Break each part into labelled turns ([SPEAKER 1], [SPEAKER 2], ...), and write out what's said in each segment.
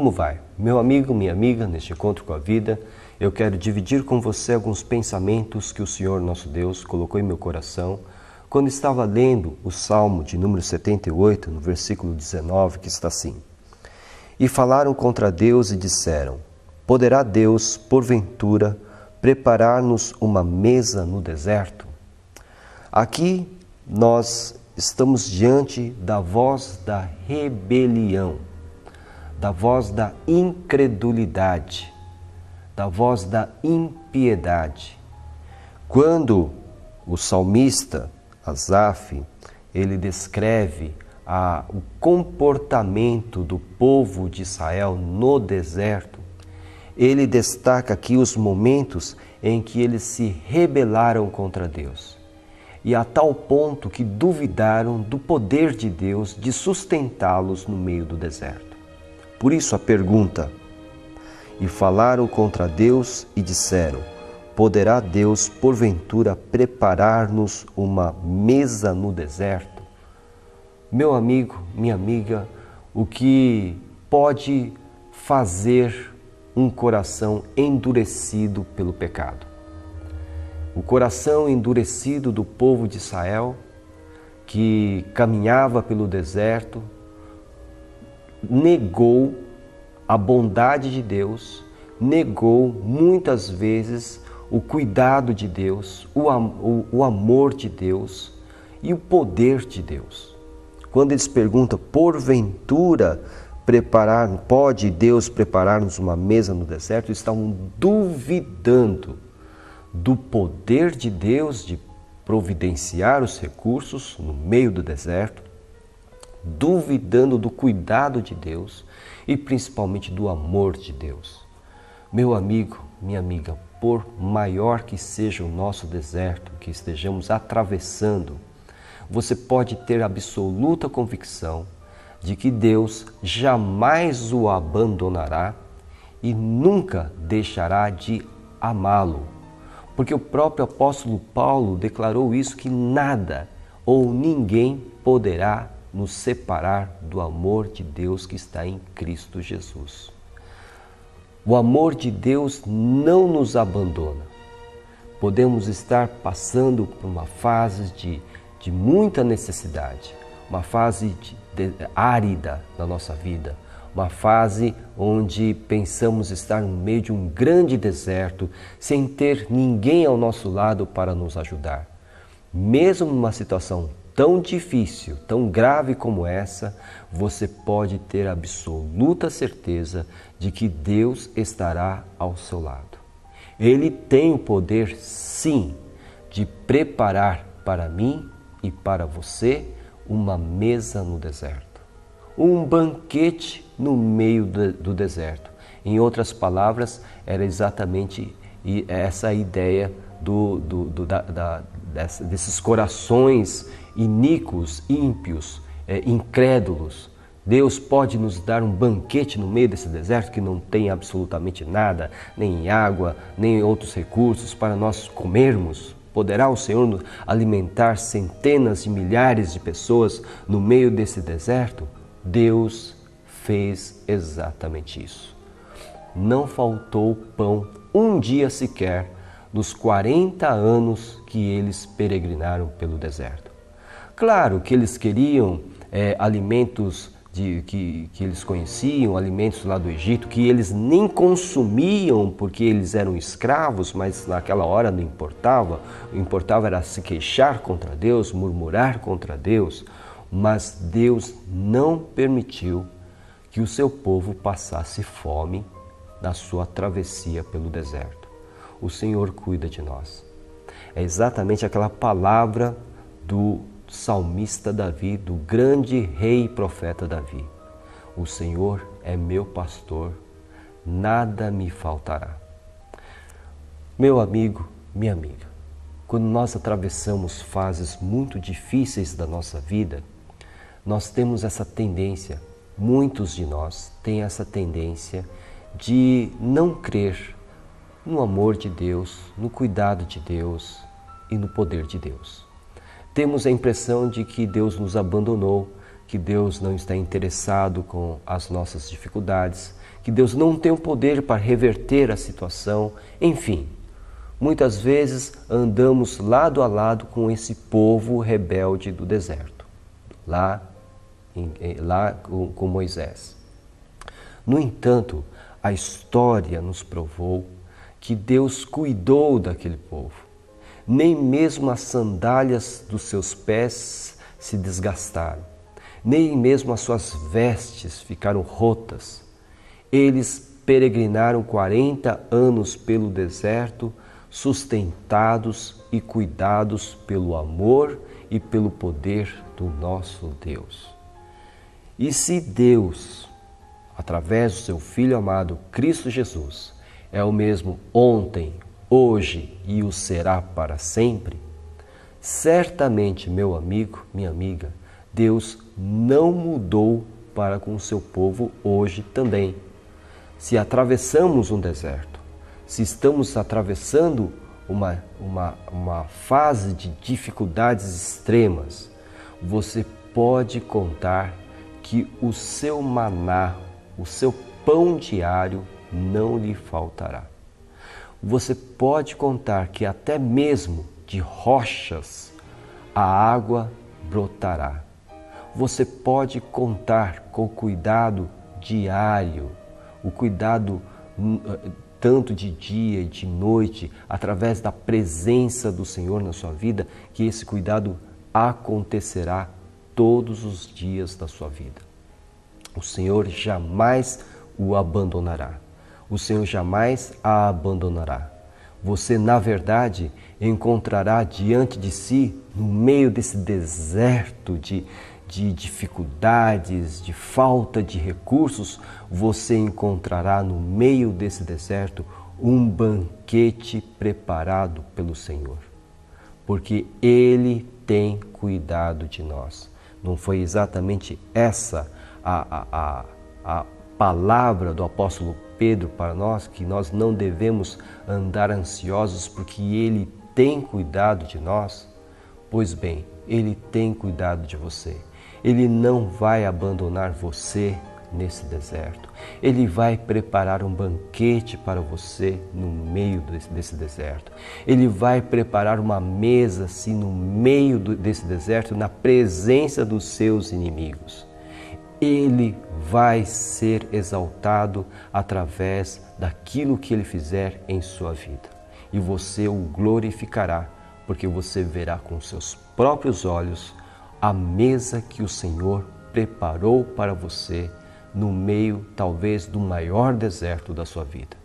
[SPEAKER 1] Como vai? Meu amigo, minha amiga, neste encontro com a vida, eu quero dividir com você alguns pensamentos que o Senhor nosso Deus colocou em meu coração quando estava lendo o Salmo de número 78, no versículo 19, que está assim: E falaram contra Deus e disseram: Poderá Deus, porventura, preparar-nos uma mesa no deserto? Aqui nós estamos diante da voz da rebelião, da voz da incredulidade, da voz da impiedade. Quando o salmista Asaf, ele descreve o comportamento do povo de Israel no deserto, ele destaca aqui os momentos em que eles se rebelaram contra Deus. E a tal ponto que duvidaram do poder de Deus de sustentá-los no meio do deserto. Por isso a pergunta: e falaram contra Deus e disseram: Poderá Deus, porventura, preparar-nos uma mesa no deserto? Meu amigo, minha amiga, o que pode fazer um coração endurecido pelo pecado? O coração endurecido do povo de Israel, que caminhava pelo deserto, negou a bondade de Deus, negou muitas vezes o cuidado de Deus, o amor de Deus e o poder de Deus. Quando eles perguntam, porventura, pode Deus preparar-nos uma mesa no deserto? Eles estavam duvidando do poder de Deus de providenciar os recursos no meio do deserto, duvidando do cuidado de Deus e principalmente do amor de Deus. Meu amigo, minha amiga, por maior que seja o nosso deserto que estejamos atravessando, você pode ter absoluta convicção de que Deus jamais o abandonará e nunca deixará de amá-lo. Porque o próprio apóstolo Paulo declarou isso, que nada ou ninguém poderá nos separar do amor de Deus que está em Cristo Jesus. O amor de Deus não nos abandona. Podemos estar passando por uma fase de muita necessidade, uma fase árida na nossa vida, uma fase onde pensamos estar no meio de um grande deserto, sem ter ninguém ao nosso lado para nos ajudar. Mesmo numa situação tão difícil, tão grave como essa, você pode ter absoluta certeza de que Deus estará ao seu lado. Ele tem o poder, sim, de preparar para mim e para você uma mesa no deserto, um banquete no meio do deserto. Em outras palavras, era exatamente essa a ideia desses corações iníquos, ímpios, incrédulos. Deus pode nos dar um banquete no meio desse deserto que não tem absolutamente nada, nem água, nem outros recursos para nós comermos. Poderá o Senhor alimentar centenas de milhares de pessoas no meio desse deserto? Deus fez exatamente isso. Não faltou pão um dia sequer nos 40 anos que eles peregrinaram pelo deserto. Claro que eles queriam alimentos que eles conheciam, alimentos lá do Egito, que eles nem consumiam porque eles eram escravos, mas naquela hora não importava. O que importava era se queixar contra Deus, murmurar contra Deus, mas Deus não permitiu que o seu povo passasse fome na sua travessia pelo deserto. O Senhor cuida de nós. É exatamente aquela palavra do salmista Davi, do grande rei e profeta Davi: o Senhor é meu pastor, nada me faltará. Meu amigo, minha amiga, quando nós atravessamos fases muito difíceis da nossa vida, nós temos essa tendência, muitos de nós têm essa tendência de não crer no amor de Deus, no cuidado de Deus e no poder de Deus. Temos a impressão de que Deus nos abandonou, que Deus não está interessado com as nossas dificuldades, que Deus não tem o poder para reverter a situação, enfim. Muitas vezes andamos lado a lado com esse povo rebelde do deserto, lá com Moisés. No entanto, a história nos provou que Deus cuidou daquele povo. Nem mesmo as sandálias dos seus pés se desgastaram, nem mesmo as suas vestes ficaram rotas. Eles peregrinaram 40 anos pelo deserto, sustentados e cuidados pelo amor e pelo poder do nosso Deus. E se Deus, através do seu Filho amado Cristo Jesus, é o mesmo ontem, hoje e o será para sempre, certamente, meu amigo, minha amiga, Deus não mudou para com o seu povo hoje também. Se atravessamos um deserto, se estamos atravessando uma fase de dificuldades extremas, você pode contar que o seu maná, o seu pão diário não lhe faltará. Você pode contar que até mesmo de rochas a água brotará. Você pode contar com o cuidado diário, o cuidado tanto de dia e de noite, através da presença do Senhor na sua vida, que esse cuidado acontecerá todos os dias da sua vida. O Senhor jamais o abandonará. O Senhor jamais a abandonará. Você, na verdade, encontrará diante de si, no meio desse deserto de dificuldades, de falta de recursos, você encontrará no meio desse deserto um banquete preparado pelo Senhor. Porque Ele tem cuidado de nós. Não foi exatamente essa a palavra do apóstolo Pedro para nós, que nós não devemos andar ansiosos porque Ele tem cuidado de nós? Pois bem, Ele tem cuidado de você. Ele não vai abandonar você nesse deserto. Ele vai preparar um banquete para você no meio desse deserto. Ele vai preparar uma mesa assim no meio desse deserto, na presença dos seus inimigos. Ele vai ser exaltado através daquilo que Ele fizer em sua vida. E você o glorificará, porque você verá com seus próprios olhos a mesa que o Senhor preparou para você no meio, talvez, do maior deserto da sua vida.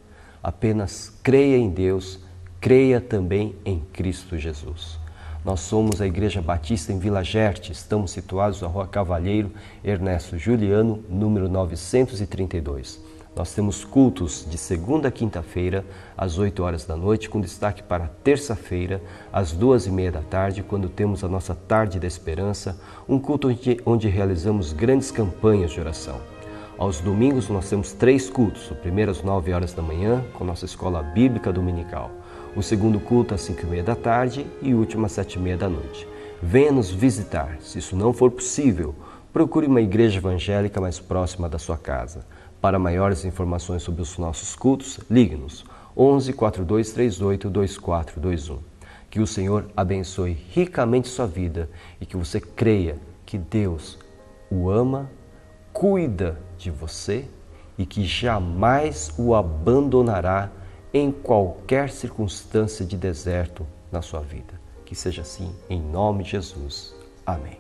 [SPEAKER 1] Apenas creia em Deus, creia também em Cristo Jesus. Nós somos a Igreja Batista em Vila Gerte, estamos situados na Rua Cavalheiro Ernesto Juliano, número 932. Nós temos cultos de segunda a quinta-feira, às 8 horas da noite, com destaque para terça-feira, às 2h30 da tarde, quando temos a nossa Tarde da Esperança, um culto onde realizamos grandes campanhas de oração. Aos domingos nós temos 3 cultos, o primeiro às 9 horas da manhã, com nossa Escola Bíblica Dominical, o segundo culto às 5h30 da tarde e o último às 7h30 da noite. Venha nos visitar. Se isso não for possível, procure uma igreja evangélica mais próxima da sua casa. Para maiores informações sobre os nossos cultos, ligue-nos 11 42 38 2421. Que o Senhor abençoe ricamente sua vida e que você creia que Deus o ama, cuida de você e que jamais o abandonará em qualquer circunstância de deserto na sua vida. Que seja assim, em nome de Jesus. Amém.